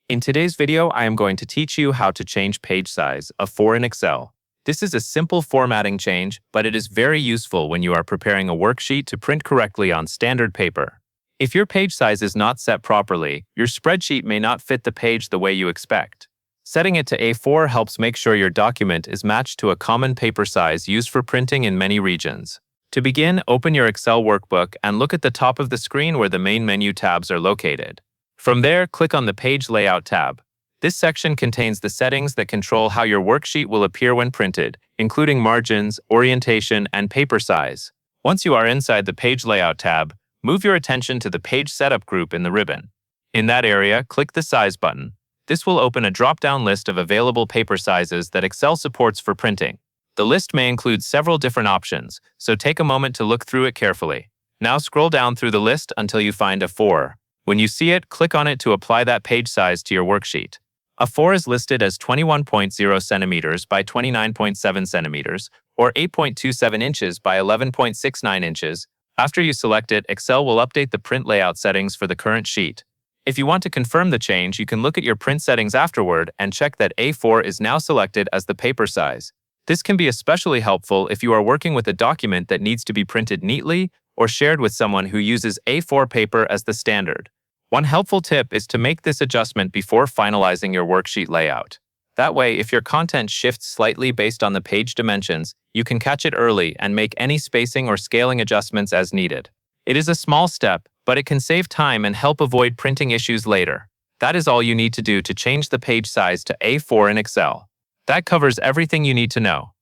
In today's video, I am going to teach you how to change page size of 4 in Excel. This is a simple formatting change, but it is very useful when you are preparing a worksheet to print correctly on standard paper. If your page size is not set properly, your spreadsheet may not fit the page the way you expect. Setting it to A4 helps make sure your document is matched to a common paper size used for printing in many regions. To begin, open your Excel workbook and look at the top of the screen where the main menu tabs are located. From there, click on the Page Layout tab. This section contains the settings that control how your worksheet will appear when printed, including margins, orientation, and paper size. Once you are inside the Page Layout tab, move your attention to the Page Setup group in the ribbon. In that area, click the Size button. This will open a drop-down list of available paper sizes that Excel supports for printing. The list may include several different options, so take a moment to look through it carefully. Now scroll down through the list until you find a 4. When you see it, click on it to apply that page size to your worksheet. A 4 is listed as 21.0 centimeters by 29.7 centimeters, or 8.27 inches by 11.69 inches. After you select it, Excel will update the print layout settings for the current sheet. If you want to confirm the change, you can look at your print settings afterward and check that A4 is now selected as the paper size. This can be especially helpful if you are working with a document that needs to be printed neatly or shared with someone who uses A4 paper as the standard. One helpful tip is to make this adjustment before finalizing your worksheet layout. That way, if your content shifts slightly based on the page dimensions, you can catch it early and make any spacing or scaling adjustments as needed. It is a small step, but it can save time and help avoid printing issues later. That is all you need to do to change the page size to A4 in Excel. That covers everything you need to know.